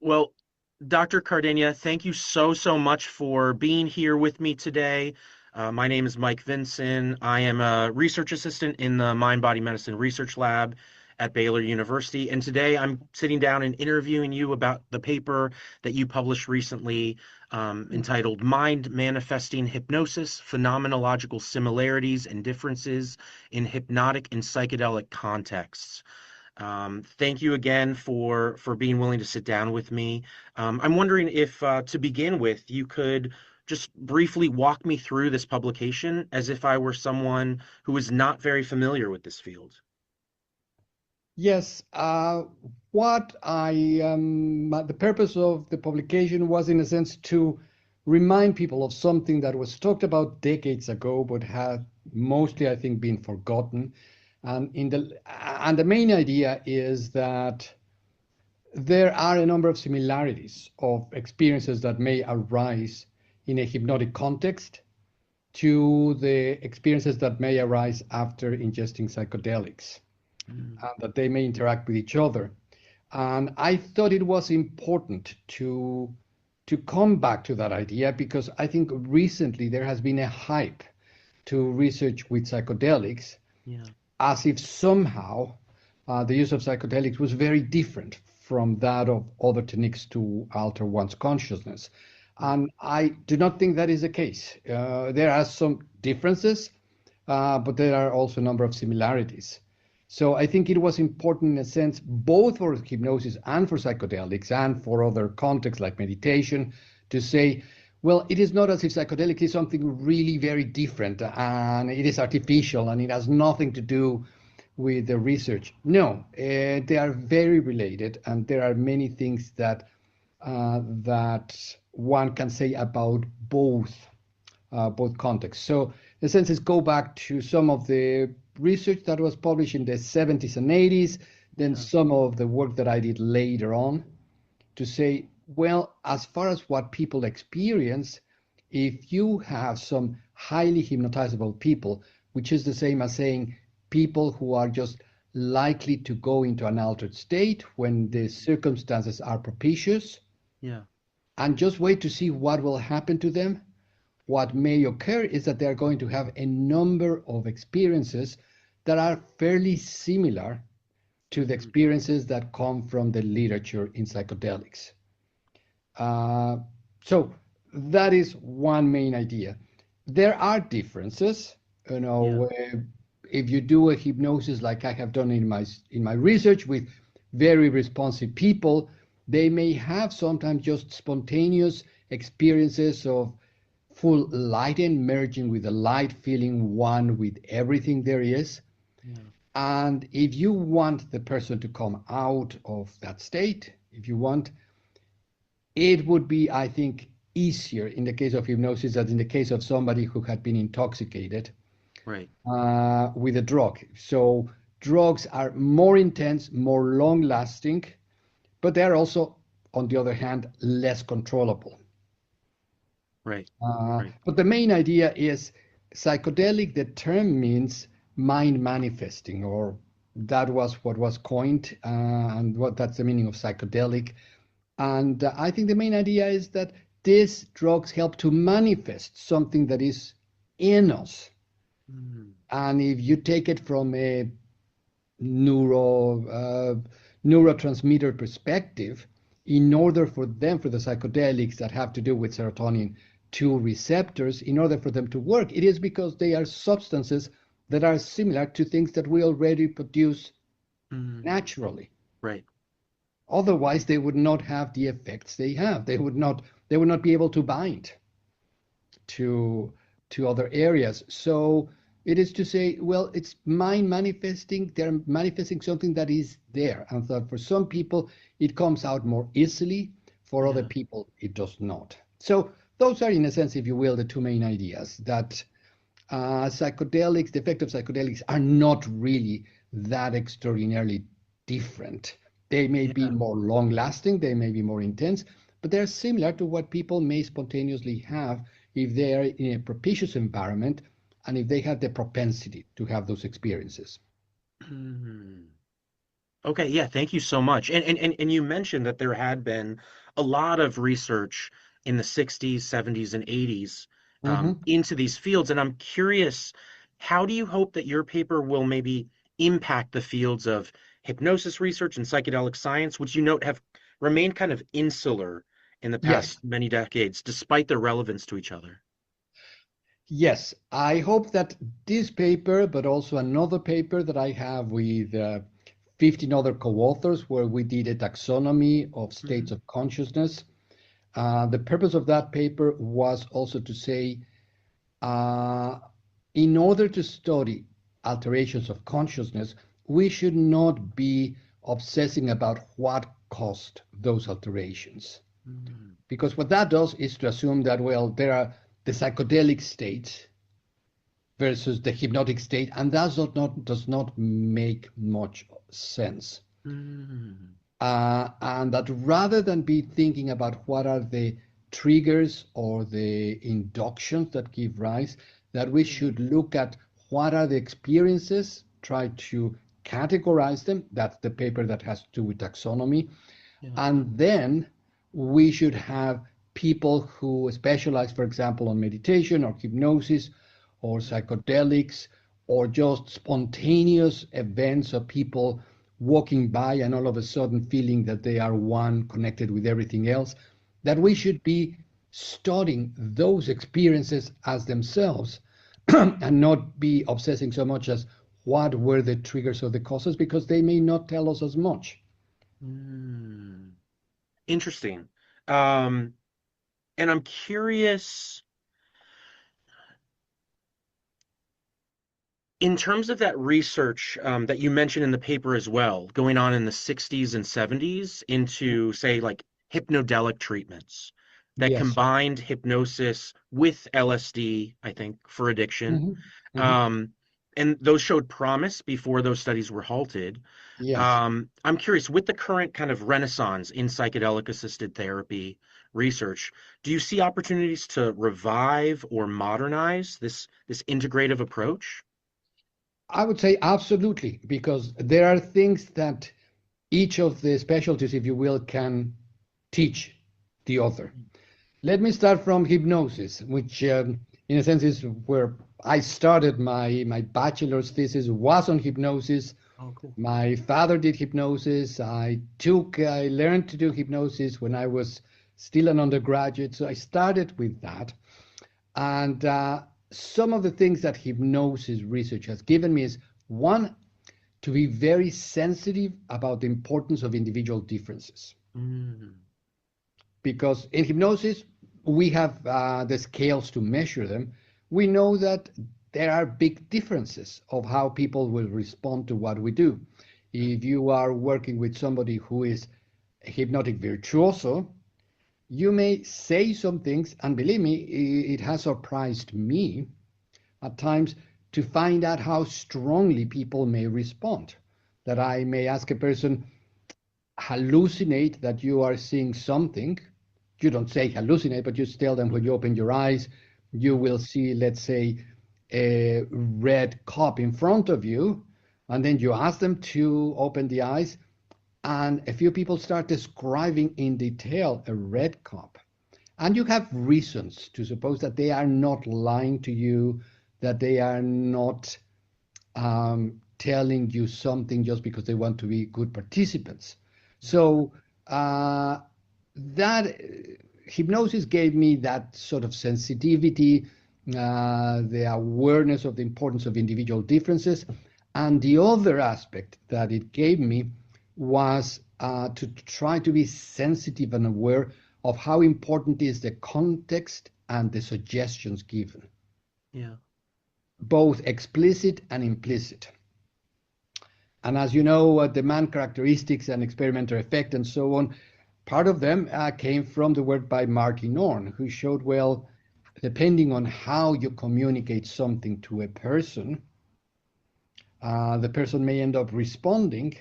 Well, Dr. Cardeña, thank you so much for being here with me today. My name is Mike Vinson. I am a research assistant in the Mind Body Medicine Research Lab at Baylor University. And today I'm sitting down and interviewing you about the paper that you published recently entitled Mind Manifesting Hypnosis, Phenomenological Similarities and Differences in Hypnotic and Psychedelic Contexts. Thank you again for being willing to sit down with me. I'm wondering if, to begin with, you could just briefly walk me through this publication as if I were someone who is not very familiar with this field. Yes, the purpose of the publication was, in a sense, to remind people of something that was talked about decades ago, but had mostly, I think, been forgotten. And the main idea is that there are a number of similarities of experiences that may arise in a hypnotic context to the experiences that may arise after ingesting psychedelics, Mm. and that they may interact with each other. And I thought it was important to come back to that idea because I think recently there has been a hype to research with psychedelics Yeah. as if somehow the use of psychedelics was very different from that of other techniques to alter one's consciousness. And I do not think that is the case. There are some differences, but there are also a number of similarities. So I think it was important in a sense, both for hypnosis and for psychedelics and for other contexts like meditation, to say, well, it is not as if psychedelics is something really very different and it is artificial and it has nothing to do with the research. No, they are very related, and there are many things that one can say about both contexts. So in a sense, it's go back to some of the research that was published in the 70s and 80s, then Yeah. some of the work that I did later on to say, well, as far as what people experience, if you have some highly hypnotizable people, which is the same as saying people who are just likely to go into an altered state when the circumstances are propitious, Yeah. and just wait to see what will happen to them, what may occur is that they are going to have a number of experiences that are fairly similar to the Mhm. experiences that come from the literature in psychedelics. Uh, so that is one main idea. There are differences, you Yeah. know, if you do a hypnosis like I have done in my research with very responsive people, they may have sometimes just spontaneous experiences of full light and merging with the light, feeling one with everything there is. Yeah. And if you want the person to come out of that state, if you want, it would be, I think, easier in the case of hypnosis than in the case of somebody who had been intoxicated Right. with a drug. So drugs are more intense, more long lasting, but they're also, on the other hand, less controllable. Right. Right. But the main idea is psychedelic, the term means mind manifesting, or that was what was coined, and what that's the meaning of psychedelic. And I think the main idea is that these drugs help to manifest something that is in us. Mm. And if you take it from a neuro neurotransmitter perspective, in order for them, for the psychedelics that have to do with serotonin 2 receptors, in order for them to work, it is because they are substances that are similar to things that we already produce Mm. naturally. Right. Otherwise, they would not have the effects they have. They would not be able to bind to other areas. So it is to say, well, it's mind manifesting. They're manifesting something that is there, and that for some people it comes out more easily. For other Yeah. people, it does not. So those are, in a sense, if you will, the two main ideas that psychedelics, the effect of psychedelics, are not really that extraordinarily different. They may be Yeah. more long lasting, they may be more intense, but they're similar to what people may spontaneously have if they are in a propitious environment and if they have the propensity to have those experiences. Mm. Okay, yeah, thank you so much. And you mentioned that there had been a lot of research in the 60s, 70s, and 80s Hmm. into these fields. And I'm curious, how do you hope that your paper will maybe impact the fields of hypnosis research and psychedelic science, which you note have remained kind of insular in the Yes. past many decades, despite their relevance to each other? Yes, I hope that this paper, but also another paper that I have with 15 other co-authors, where we did a taxonomy of states Mhm. of consciousness. The purpose of that paper was also to say, uh, in order to study alterations of consciousness, we should not be obsessing about what caused those alterations. Mhm. Because what that does is to assume that, well, there are the psychedelic states versus the hypnotic state, and that does not make much sense. Mhm. And that rather than be thinking about what are the triggers or the inductions that give rise, that we Yeah. should look at what are the experiences, try to categorize them. That's the paper that has to do with taxonomy. Yeah. And then we should have people who specialize, for example, on meditation or hypnosis or psychedelics or just spontaneous events of people walking by and all of a sudden feeling that they are one connected with everything else, that we should be studying those experiences as themselves and not be obsessing so much as what were the triggers or the causes because they may not tell us as much. Mm. Interesting. Um, and I'm curious, in terms of that research that you mentioned in the paper as well, going on in the 60s and 70s into, say, like hypnodelic treatments that Yes. combined hypnosis with LSD, I think, for addiction. Hmm. Hmm. Um, and those showed promise before those studies were halted. Yes. I'm curious, with the current kind of renaissance in psychedelic assisted therapy research, do you see opportunities to revive or modernize this integrative approach? I would say absolutely, because there are things that each of the specialties, if you will, can teach the other. Let me start from hypnosis, which, in a sense, is where I started my bachelor's thesis was on hypnosis. Oh, cool. My father did hypnosis. I learned to do hypnosis when I was still an undergraduate. So I started with that. And some of the things that hypnosis research has given me is one, to be very sensitive about the importance of individual differences. Mm, Because in hypnosis, we have the scales to measure them. We know that there are big differences of how people will respond to what we do. yeah. If you are working with somebody who is a hypnotic virtuoso, you may say some things, and believe me, it has surprised me at times to find out how strongly people may respond. That I may ask a person, hallucinate that you are seeing something. You don't say hallucinate, but you tell them when you open your eyes, you will see, let's say, a red cup in front of you. And then you ask them to open the eyes, and a few people start describing in detail a red cup. And you have reasons to suppose that they are not lying to you, that they are not telling you something just because they want to be good participants. Yeah. So that hypnosis gave me that sort of sensitivity, the awareness of the importance of individual differences. And the other aspect that it gave me was to try to be sensitive and aware of how important is the context and the suggestions given, Yeah. both explicit and implicit. And as you know, demand characteristics and experimental effect and so on, part of them came from the work by Marty Norn, who showed, well, depending on how you communicate something to a person, the person may end up responding,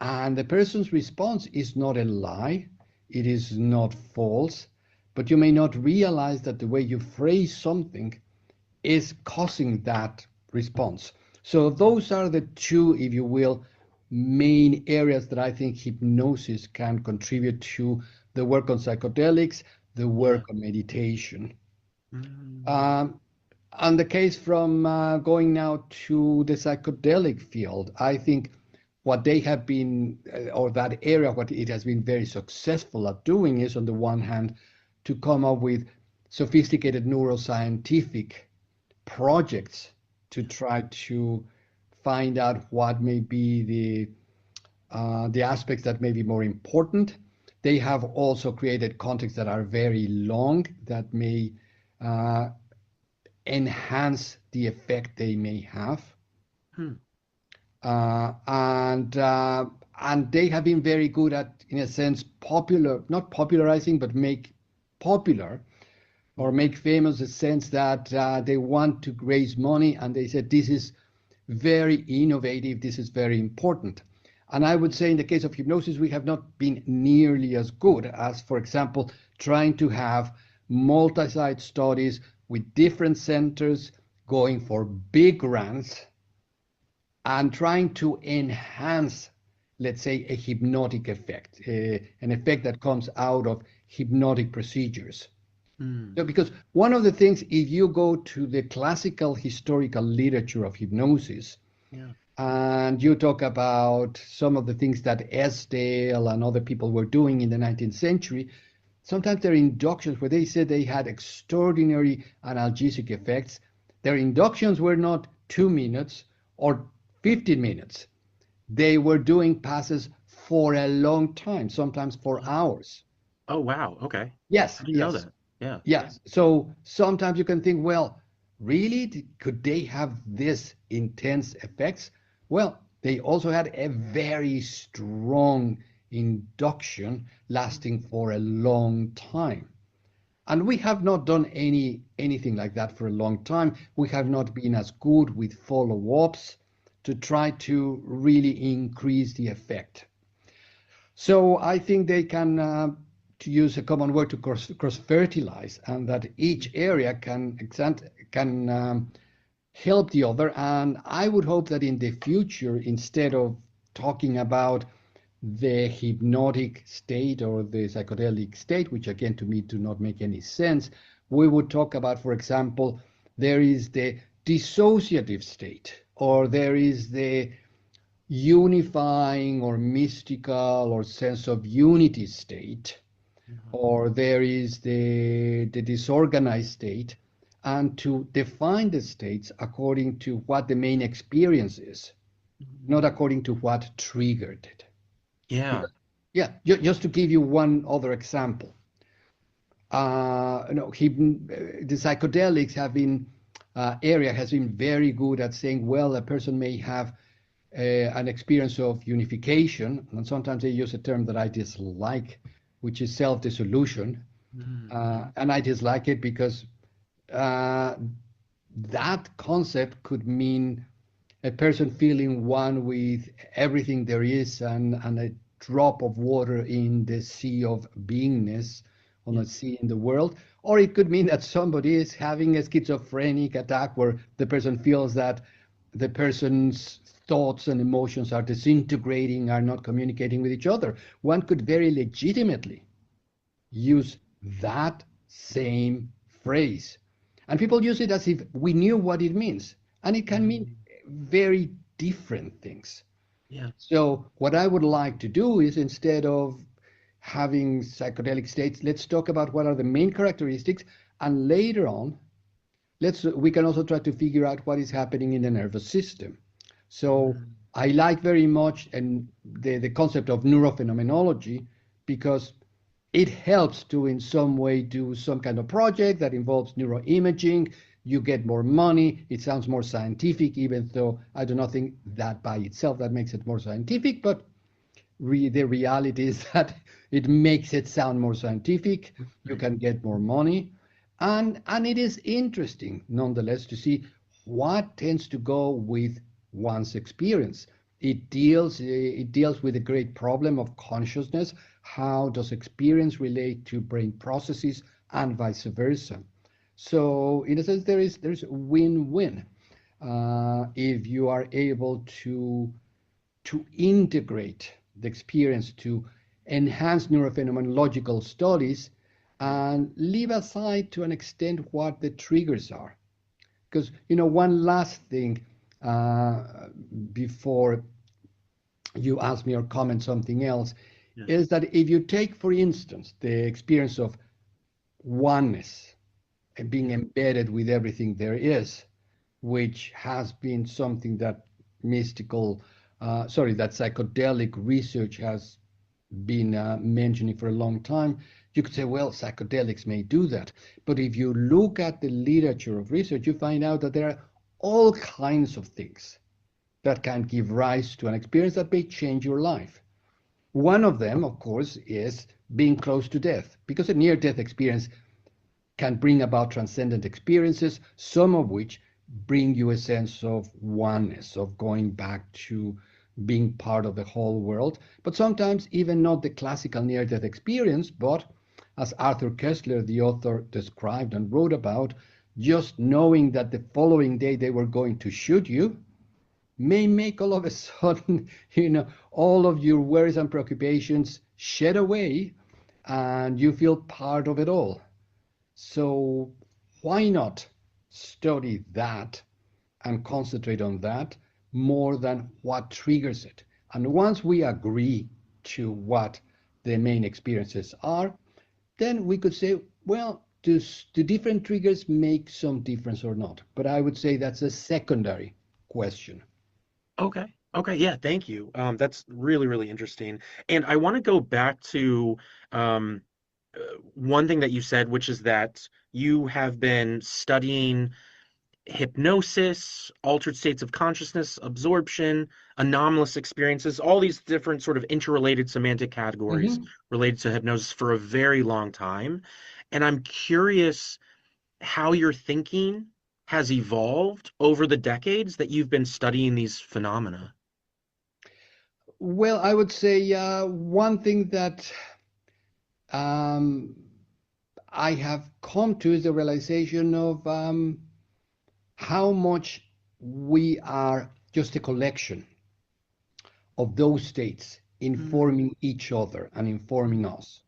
and the person's response is not a lie, it is not false, but you may not realize that the way you phrase something is causing that response. So those are the two, if you will, main areas that I think hypnosis can contribute to the work on psychedelics, the Yeah. work on meditation. Mm. Um, on the case from going now to the psychedelic field, I think what they have been, or that area, what it has been very successful at doing is, on the one hand, to come up with sophisticated neuroscientific projects to try to find out what may be the aspects that may be more important. They have also created contexts that are very long that may uh, enhance the effect they may have. Hmm. Uh, and uh, and they have been very good at, in a sense, not popularizing, but make popular or make famous the sense that they want to raise money, and they said this is very innovative, this is very important. And I would say in the case of hypnosis, we have not been nearly as good as, for example, trying to have multi-site studies with different centers going for big grants and trying to enhance, let's say, a hypnotic effect, an effect that comes out of hypnotic procedures. Hmm. So, because one of the things, if you go to the classical historical literature of hypnosis, Yeah. and you talk about some of the things that Esdale and other people were doing in the 19th century, sometimes their inductions, where they said they had extraordinary analgesic effects, their inductions were not 2 minutes or 15 minutes. They were doing passes for a long time, sometimes for hours. Oh, wow. Okay. Yes, I didn't know yes. that. Yeah. Yes. So sometimes you can think, well, really, could they have this intense effects? Well, they also had a very strong induction lasting for a long time. And we have not done anything like that for a long time. We have not been as good with follow-ups to try to really increase the effect. So I think they can, to use a common word, to cross-fertilize, and that each area can help the other. And I would hope that in the future, instead of talking about the hypnotic state or the psychedelic state, which again to me do not make any sense, we would talk about, for example, there is the dissociative state, or there is the unifying or mystical or sense of unity state, Mhm. or there is the disorganized state, and to define the states according to what the main experience is, not Mhm. according to what triggered it. Yeah. Because, yeah, just to give you one other example, the psychedelics have been area has been very good at saying, well, a person may have an experience of unification, and sometimes they use a term that I dislike, which is self-dissolution, Mhm. and I dislike it because uh, that concept could mean a person feeling one with everything there is, and a drop of water in the sea of beingness, on Yeah. the sea in the world. Or it could mean that somebody is having a schizophrenic attack where the person feels that the person's thoughts and emotions are disintegrating, are not communicating with each other. One could very legitimately use that same phrase. And people use it as if we knew what it means. And it can mean Mhm. very different things. Yeah. So, what I would like to do is, instead of having psychedelic states, let's talk about what are the main characteristics. And later on, we can also try to figure out what is happening in the nervous system. So, Mhm. I like very much and the concept of neurophenomenology, because it helps to in some way do some kind of project that involves neuroimaging. You get more money. It sounds more scientific, even though I do not think that by itself that makes it more scientific. But the reality is that it makes it sound more scientific. You Right. can get more money, and it is interesting nonetheless to see what tends to go with one's experience. It deals with the great problem of consciousness. How does experience relate to brain processes and vice versa? So in a sense, there's win-win if you are able to integrate the experience, to enhance neurophenomenological studies, and leave aside to an extent what the triggers are. Because, one last thing before you ask me or comment something else, Yeah. is that if you take, for instance, the experience of oneness and being embedded with everything there is, which has been something that that psychedelic research has been mentioning for a long time, you could say, well, psychedelics may do that. But if you look at the literature of research, you find out that there are all kinds of things that can give rise to an experience that may change your life. One of them, of course, is being close to death, because a near-death experience can bring about transcendent experiences, some of which bring you a sense of oneness, of going back to being part of the whole world, but sometimes even not the classical near-death experience, but as Arthur Koestler, the author, described and wrote about, just knowing that the following day they were going to shoot you may make all of a sudden, all of your worries and preoccupations shed away, and you feel part of it all. So why not study that and concentrate on that more than what triggers it? And once we agree to what the main experiences are, then we could say, well, do different triggers make some difference or not? But I would say that's a secondary question. Okay. Okay. Yeah. Thank you. That's really, really interesting. And I want to go back to um, one thing that you said, which is that you have been studying hypnosis, altered states of consciousness, absorption, anomalous experiences, all these different sort of interrelated semantic categories Mhm. related to hypnosis for a very long time. And I'm curious how your thinking has evolved over the decades that you've been studying these phenomena. Well, I would say one thing that um, I have come to is the realization of how much we are just a collection of those states Mm, informing each other and informing us.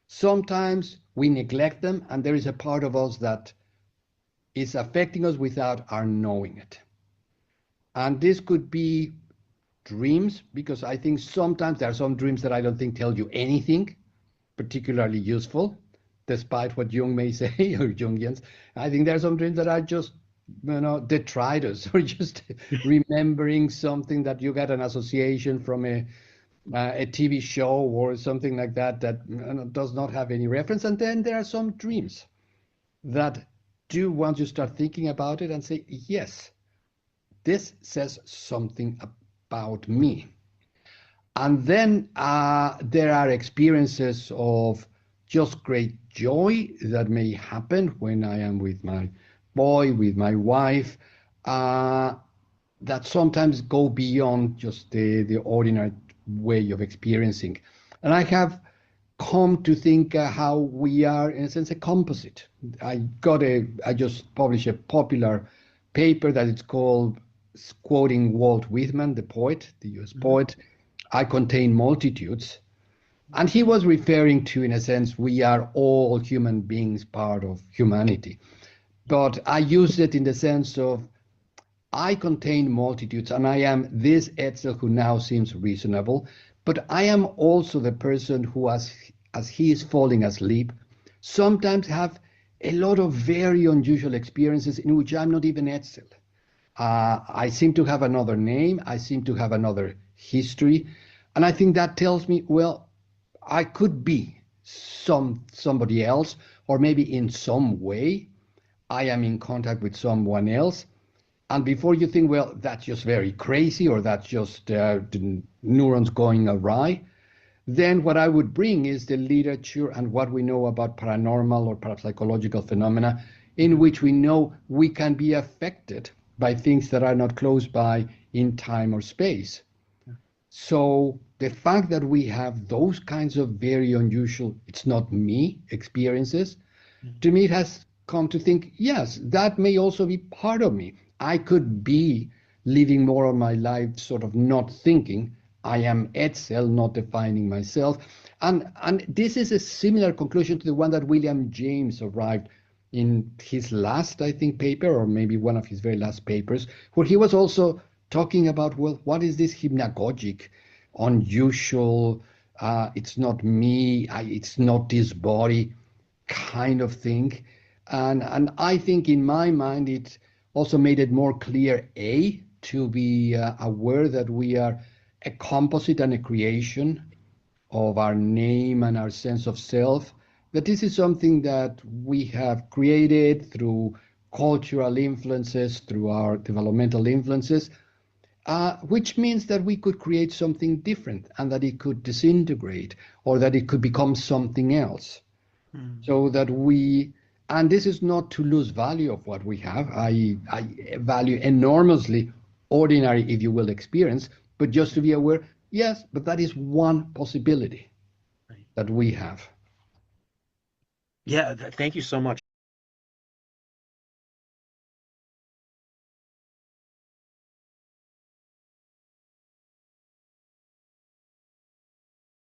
Sometimes we neglect them, and there is a part of us that is affecting us without our knowing it. And this could be dreams, because I think sometimes there are some dreams that I don't think tell you anything particularly useful, despite what Jung may say or Jungians. I think there are some dreams that are just, detritus or just remembering something that you get an association from a TV show or something like that that does not have any reference. And then there are some dreams that do, once you start thinking about it and say, yes, this says something about me. And then there are experiences of just great joy that may happen when I am with my boy, with my wife, that sometimes go beyond just the ordinary way of experiencing. And I have come to think how we are, in a sense, a composite. I just published a popular paper that it's called, quoting Walt Whitman, the poet, the US mhm, poet, I contain multitudes. And he was referring to, in a sense, we are all human beings, part of humanity. But I use it in the sense of I contain multitudes, and I am this Etzel who now seems reasonable, but I am also the person who, as he is falling asleep, sometimes have a lot of very unusual experiences in which I'm not even Etzel. I seem to have another name. I seem to have another history. And I think that tells me, well, I could be somebody else, or maybe in some way I am in contact with someone else. And before you think, well, that's just very crazy, or that's just the neurons going awry, then what I would bring is the literature and what we know about paranormal or parapsychological phenomena, in mhm. which we know we can be affected by things that are not close by in time or space. So the fact that we have those kinds of very unusual, it's not me, experiences, to me it has come to think, yes, that may also be part of me. I could be living more of my life sort of not thinking. I am Etzel, not defining myself. And this is a similar conclusion to the one that William James arrived in his last, I think, paper, or maybe one of his very last papers, where he was also talking about, well, what is this hypnagogic, unusual, it's not me, it's not this body kind of thing. And I think in my mind, it also made it more clear, A, to be aware that we are a composite and a creation of our name and our sense of self, that this is something that we have created through cultural influences, through our developmental influences, which means that we could create something different and that it could disintegrate or that it could become something else. So that we, and this is not to lose value of what we have. I value enormously ordinary, if you will, experience, but just to be aware, yes, but that is one possibility Right. that we have. Yeah, thank you so much.